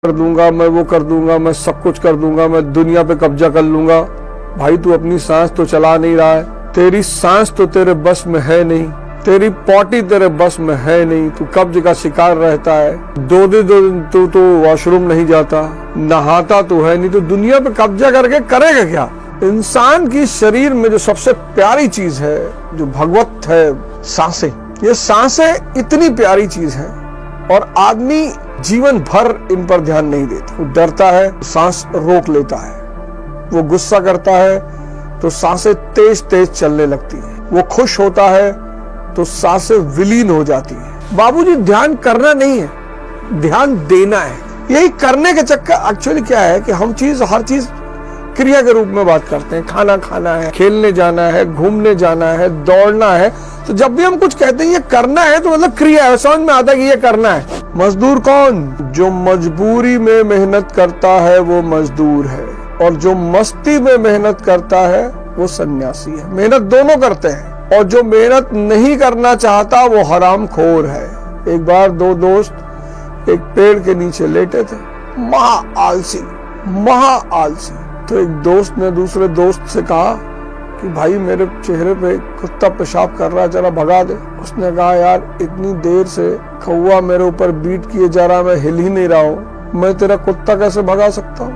कर दूंगा, मैं वो कर दूंगा, मैं सब कुछ कर दूंगा, मैं दुनिया पे कब्जा कर लूंगा। भाई तू अपनी सांस तो चला नहीं रहा है, तेरी सांस तो तेरे बस में है नहीं, तेरी पॉटी तेरे बस में है नहीं, तू कब्ज का शिकार रहता है। दो दिन तू तो वॉशरूम नहीं जाता, नहाता तो है नहीं, तो दुनिया पे कब्जा करके करेगा क्या? इंसान की शरीर में जो सबसे प्यारी चीज है, जो भगवत है, सांसें। ये सांसें इतनी प्यारी चीज है और आदमी जीवन भर इन पर ध्यान नहीं देता। वो डरता है, सांस रोक लेता है, वो गुस्सा करता है तो सांसें तेज तेज चलने लगती हैं, वो खुश होता है तो सांसें विलीन हो जाती हैं। बाबूजी, ध्यान करना नहीं है, ध्यान देना है। यही करने के चक्कर एक्चुअली क्या है कि हम हर चीज क्रिया के रूप में बात करते हैं। खाना खाना है, खेलने जाना है, घूमने जाना है, दौड़ना है, तो जब भी हम कुछ कहते हैं ये करना है तो मतलब क्रिया है, समझ में आता है कि ये करना है। मजदूर कौन? जो मजबूरी में मेहनत करता है वो मजदूर है, और जो मस्ती में मेहनत करता है वो सन्यासी है। मेहनत दोनों करते हैं, और जो मेहनत नहीं करना चाहता वो हरामखोर है। एक बार दो दोस्त एक पेड़ के नीचे लेटे थे, महा आलसी। तो एक दोस्त ने दूसरे दोस्त से कहा कि भाई मेरे चेहरे पे कुत्ता पेशाब कर रहा है, जरा भगा दे। उसने कहा यार इतनी देर से कौवा मेरे ऊपर बीट किए जा रहा, मैं हिल ही नहीं रहा हूँ, मैं तेरा कुत्ता कैसे भगा सकता हूँ?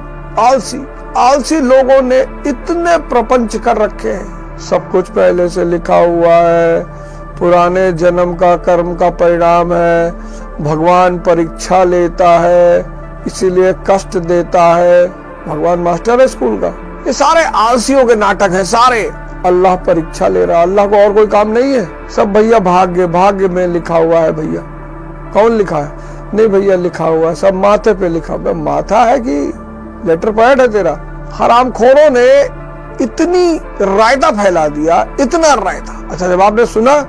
आलसी लोगों ने इतने प्रपंच कर रखे हैं, सब कुछ पहले से लिखा हुआ है, पुराने जन्म का कर्म का परिणाम है, भगवान परीक्षा लेता है इसीलिए कष्ट देता है, भगवान मास्टर है स्कूल का। ये सारे आलसियों के नाटक हैं सारे। अल्लाह परीक्षा ले रहा, अल्लाह को और कोई काम नहीं है। सब भैया भाग्य में लिखा हुआ है। भैया कौन लिखा है? नहीं भैया लिखा हुआ है, सब माथे पे लिखा हुआ है। माथा है कि लेटर पैड है तेरा? हरामखोरों ने इतनी रायता फैला दिया, इतना रायता। अच्छा, जब आपने सुना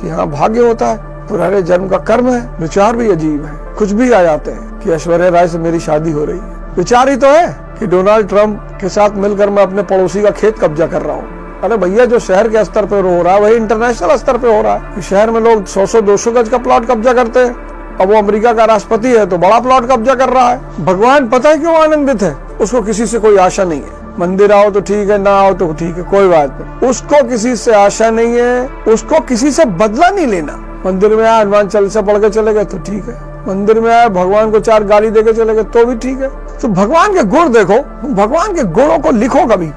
कि हाँ भाग्य होता है, पुराने जन्म का कर्म है, विचार भी अजीब है। कुछ भी आ जाते हैं कि ऐश्वर्या राय से मेरी शादी हो रही है, विचार ही तो है कि डोनाल्ड ट्रंप के साथ मिलकर मैं अपने पड़ोसी का खेत कब्जा कर रहा हूँ। अरे भैया, जो शहर के स्तर पे हो रहा है वही इंटरनेशनल स्तर पे हो रहा है। शहर में लोग 100-200 गज का प्लॉट कब्जा करते हैं, अब वो अमेरिका का राष्ट्रपति है तो बड़ा प्लॉट कब्जा कर रहा है। भगवान पता है क्यों आनंदित है? उसको किसी से कोई आशा नहीं है। मंदिर आओ तो ठीक है, ना आओ तो ठीक है, कोई बात नहीं। उसको किसी से आशा नहीं है, उसको किसी से बदला नहीं लेना। मंदिर में आए, हनुमान चालीसा पढ़ के चले गए तो ठीक है, मंदिर में आए भगवान को 4 गाली देके चले गए तो भी ठीक है। तो भगवान के गुण देखो, भगवान के गुणों को लिखो कभी,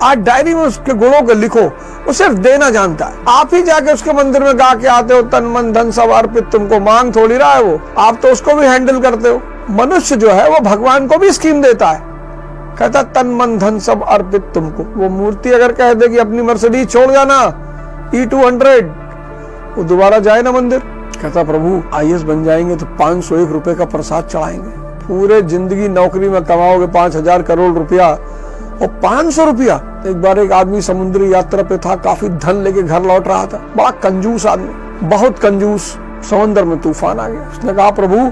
आज डायरी में उसके गुणों को लिखो। वो सिर्फ देना जानता है। आप ही जाके उसके मंदिर में गा के आते हो, तन मन धन सब अर्पित तुमको, मांग थोड़ी रहा है वो, आप तो उसको भी हैंडल करते हो। मनुष्य जो है वो भगवान को भी स्कीम देता है, कहता तन मन धन सब अर्पित तुमको। वो मूर्ति अगर कह दे कि अपनी मर्सिडीज छोड़ जाना E200, वो दोबारा जाए ना मंदिर, कहता प्रभु IAS बन जाएंगे तो 501 रुपए का प्रसाद चढ़ाएंगे। पूरे जिंदगी नौकरी में कमाओगे 5,000 करोड़ रुपया और 500 रुपया। एक बार एक आदमी समुद्री यात्रा पे था, काफी धन लेके घर लौट रहा था, बड़ा कंजूस आदमी, बहुत कंजूस। समंदर में तूफान आ गया। उसने कहा प्रभु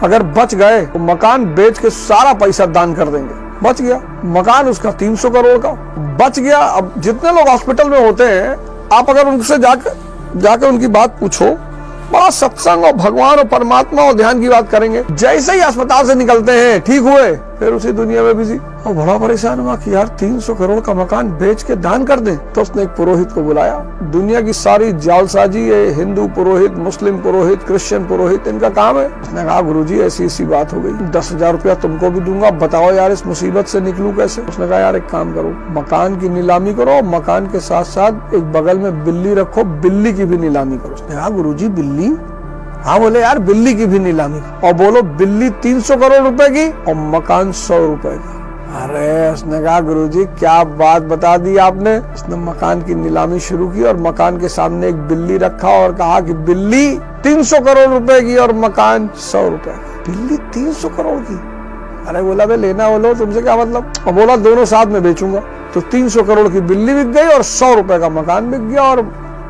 अगर बच गए तो मकान बेच के सारा पैसा दान कर देंगे। बच गया मकान, उसका 300 करोड़ का बच गया। अब जितने लोग हॉस्पिटल में होते हैं, आप अगर उनसे जाकर उनकी बात पूछो, बड़ा सत्संग और भगवान और परमात्मा और ध्यान की बात करेंगे। जैसे ही अस्पताल से निकलते हैं, ठीक हुए, फिर उसी दुनिया में बिजी। और बड़ा परेशान हुआ कि यार 300 करोड़ का मकान बेच के दान कर दें। तो उसने एक पुरोहित को बुलाया। दुनिया की सारी जालसाजी है, हिंदू पुरोहित, मुस्लिम पुरोहित, क्रिश्चियन पुरोहित, इनका काम है। उसने कहा गुरुजी ऐसी बात हो गई, 10,000 रुपया तुमको भी दूंगा, बताओ यार इस मुसीबत से निकलूं कैसे? उसने कहा यार एक काम करो, मकान की नीलामी करो, मकान के साथ साथ एक बगल में बिल्ली रखो, बिल्ली की भी नीलामी करो। उसने कहा गुरुजी बिल्ली? हाँ बोले यार बिल्ली की भी नीलामी, और बोलो बिल्ली 300 करोड़ रुपए की और मकान 100 रुपए का। अरे उसने कहा गुरुजी क्या बात बता दी आपने। उसने मकान की नीलामी शुरू की और मकान के सामने एक बिल्ली रखा और कहा कि बिल्ली 300 करोड़ रुपए की और मकान 100 रुपए का। बिल्ली 300 करोड़ की? अरे बोला भाई लेना बोलो, तुमसे क्या मतलब? और बोला दोनों साथ में बेचूंगा। तो 300 करोड़ की बिल्ली बिक गई और 100 रुपए का मकान बिक गया, और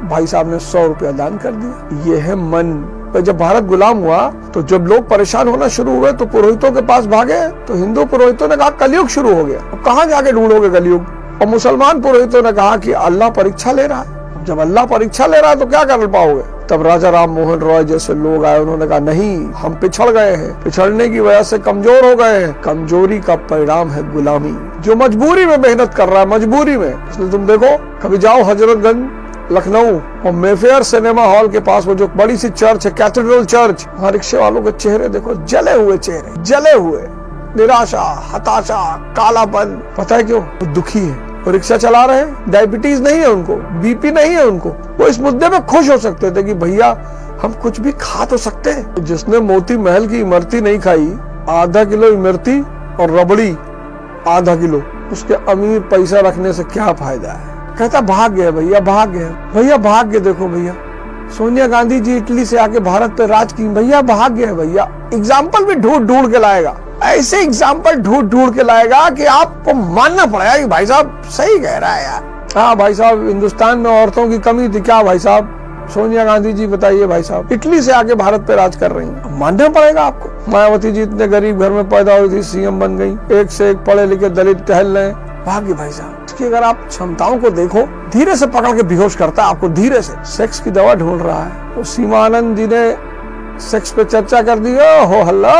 भाई साहब ने 100 रुपया दान कर दिया। ये है मन। जब भारत गुलाम हुआ तो जब लोग परेशान होना शुरू हुए तो पुरोहितों के पास भागे, तो हिंदू पुरोहितों ने कहा कलयुग शुरू हो गया, अब कहाँ जाके ढूंढोगे कलयुग? और मुसलमान पुरोहितों ने कहा कि अल्लाह परीक्षा ले रहा है। जब अल्लाह परीक्षा ले रहा है तो क्या कर पाओगे? तब राजा राम मोहन रॉय जैसे लोग आए, उन्होंने कहा नहीं, हम पिछड़ गए हैं, पिछड़ने की वजह से कमजोर हो गए हैं, कमजोरी का परिणाम है गुलामी। जो मजबूरी में मेहनत कर रहा है, मजबूरी में, इसलिए तुम देखो कभी जाओ हजरतगंज लखनऊ और मेफेयर सिनेमा हॉल के पास वो जो बड़ी सी चर्च है, कैथेड्रल चर्च, वहाँ रिक्शे वालों के चेहरे देखो, जले हुए चेहरे, जले हुए, निराशा, हताशा, कालापन। पता है क्यों? वो दुखी है, वो रिक्शा चला रहे हैं, डायबिटीज नहीं है उनको, बीपी नहीं है उनको, वो इस मुद्दे पे खुश हो सकते थे कि भैया हम कुछ भी खा तो सकते हैं। जिसने मोती महल की इमरती नहीं खाई, आधा किलो इमरती और रबड़ी आधा किलो, उसके अमीर पैसा रखने से क्या फायदा है? कहता भाग्य है भैया, भाग्य है भैया, भाग्य देखो भैया, सोनिया गांधी जी इटली से आके भारत पे राज की, भैया भाग्य है भैया। एग्जाम्पल भी ढूंढ ढूंढ के लाएगा, ऐसे एग्जाम्पल ढूंढ ढूंढ के लाएगा कि आपको मानना पड़ेगा कि भाई साहब सही कह रहा है यार। हाँ भाई साहब, हिंदुस्तान में औरतों की कमी थी क्या भाई साहब? सोनिया गांधी जी बताइए भाई साहब, इटली से आके भारत पे राज कर रही हैं, मानना पड़ेगा आपको। मायावती जी इतने गरीब घर में पैदा हुई थी, सीएम बन गई, एक से एक पढ़े लिखे दलित टहल रहे, भाग्य भाई साहब। इसकी अगर आप क्षमताओं को देखो, धीरे से पकड़ के बेहोश करता है आपको, धीरे से। सेक्स की दवा ढूंढ रहा है, तो सीमा आनंद जी ने सेक्स पे चर्चा कर दी, हो हल्ला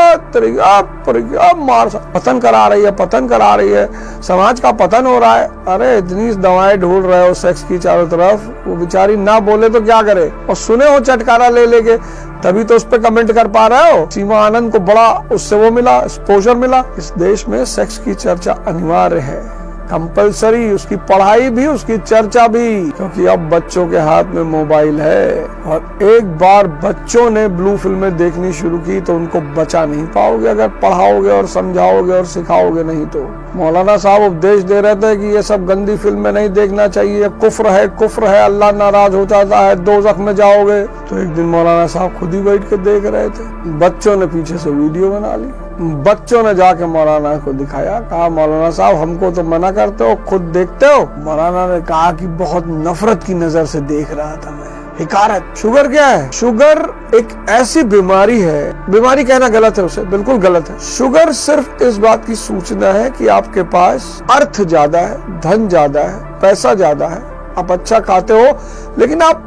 मार, पतन करा रही है, पतन करा रही है, समाज का पतन हो रहा है। अरे इतनी दवाएं ढूंढ रहे हो सेक्स की चारों तरफ, वो बेचारी ना बोले तो क्या करे, और सुने हो चटकारा ले लेके, तभी तो उस पे कमेंट कर पा रहे हो। सीमा आनंद को बड़ा उससे वो मिला, एक्सपोजर मिला। इस देश में सेक्स की चर्चा अनिवार्य है, कंपलसरी, उसकी पढ़ाई भी, उसकी चर्चा भी, क्योंकि अब बच्चों के हाथ में मोबाइल है, और एक बार बच्चों ने ब्लू फिल्में देखनी शुरू की तो उनको बचा नहीं पाओगे अगर पढ़ाओगे और समझाओगे और सिखाओगे नहीं तो। मौलाना साहब उपदेश दे रहे थे कि ये सब गंदी फिल्में नहीं देखना चाहिए, कुफ्र है, कुफ्र है, अल्लाह नाराज हो जाता है, दोज़ख में जाओगे। तो एक दिन मौलाना साहब खुद ही बैठ के देख रहे थे, बच्चों ने पीछे से वीडियो बना ली, बच्चों ने जाके मौलाना को दिखाया, कहा मौलाना साहब हमको तो मना करते हो, खुद देखते हो। मौलाना ने कहा कि बहुत नफरत की नजर से देख रहा था मैं, हिकारत। शुगर क्या है? शुगर एक ऐसी बीमारी है, बीमारी कहना गलत है, उसे बिल्कुल गलत है। शुगर सिर्फ इस बात की सूचना है कि आपके पास अर्थ ज्यादा है, धन ज्यादा है, पैसा ज्यादा है, आप अच्छा खाते हो, लेकिन आप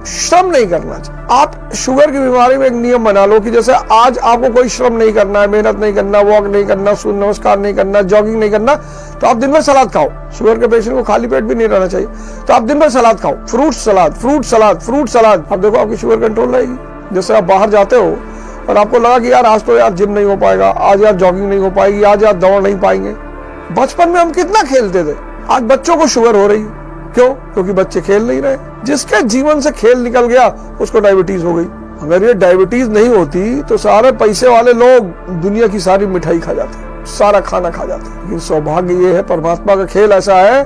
श्रम नहीं करना चाहिए। आप शुगर की बीमारी में एक नियम बना लो कि जैसे आज आपको कोई श्रम नहीं करना है, मेहनत नहीं करना, वॉक नहीं करना, सूर्य नमस्कार नहीं करना, जॉगिंग नहीं करना, तो आप दिन भर सलाद खाओ। शुगर के पेशेंट को खाली पेट भी नहीं रहना चाहिए, तो आप दिन भर सलाद खाओ, fruit salad, fruit salad, fruit salad. आप देखो आपकी शुगर कंट्रोल रहेगी। जैसे आप बाहर जाते हो और आपको लगा कि यार आज तो यार जिम नहीं हो पाएगा, आज यार जॉगिंग नहीं हो पाएगी, आज यार दौड़ नहीं पाएंगे। बचपन में हम कितना खेलते थे, आज बच्चों को शुगर हो रही है, क्यों? क्योंकि बच्चे खेल नहीं रहे। जिसके जीवन से खेल निकल गया उसको डायबिटीज हो गई। अगर ये डायबिटीज नहीं होती तो सारे पैसे वाले लोग दुनिया की सारी मिठाई खा जाते, सारा खाना खा जाते। लेकिन सौभाग्य ये है, परमात्मा का खेल ऐसा है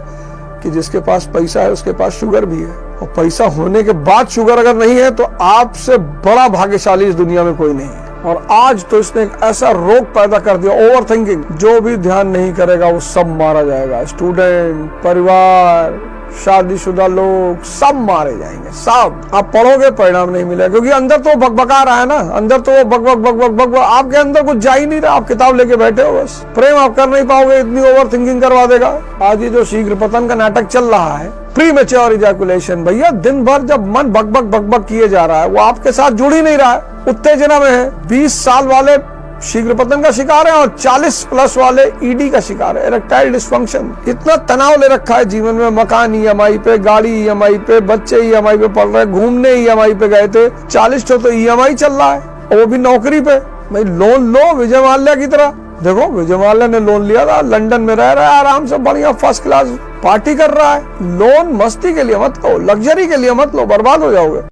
कि जिसके पास पैसा है उसके पास शुगर भी है, और पैसा होने के बाद शुगर अगर नहीं है तो आपसे बड़ा भाग्यशाली इस दुनिया में कोई नहीं है। और आज तो इसने एक ऐसा रोग पैदा कर दिया, ओवर थिंकिंग, जो भी ध्यान नहीं करेगा वो सब मारा जाएगा। स्टूडेंट, परिवार, शादीशुदा लोग सब मारे जाएंगे, सब। आप पढ़ोगे परिणाम नहीं मिलेगा, क्योंकि अंदर तो बकबका रहा है ना, अंदर तो वो बक बक बक बक बक, आपके अंदर कुछ जा ही नहीं रहा, आप किताब लेके बैठे हो बस। प्रेम आप कर नहीं पाओगे, इतनी ओवर थिंकिंग करवा देगा। आज ये जो शीघ्र पतन का नाटक चल रहा है, प्रीमेच्योर इजैकुलेशन, भैया दिन भर जब मन बक बक बक बक किए जा रहा है, वो आपके साथ जुड़ ही नहीं रहा है, उत्तेजना में है। 20 साल वाले शीघ्र पतन का शिकार है और 40 प्लस वाले ईडी का शिकार है, इरेक्टाइल डिस्फंक्शन। इतना तनाव ले रखा है जीवन में, मकान ईएमआई पे, गाड़ी ईएमआई पे, बच्चे ईएमआई पे पढ़ रहे, घूमने ईएमआई पे गए थे, 40 तो ईएमआई चल रहा है, और वो भी नौकरी पे। भाई लोन लो विजय माल्या की तरह। देखो विजय माल्या ने लोन लिया था, लंदन में रह रहा है आराम से, बढ़िया फर्स्ट क्लास पार्टी कर रहा है। लोन मस्ती के लिए मत लो, लग्जरी के लिए मत लो, बर्बाद हो जाओगे।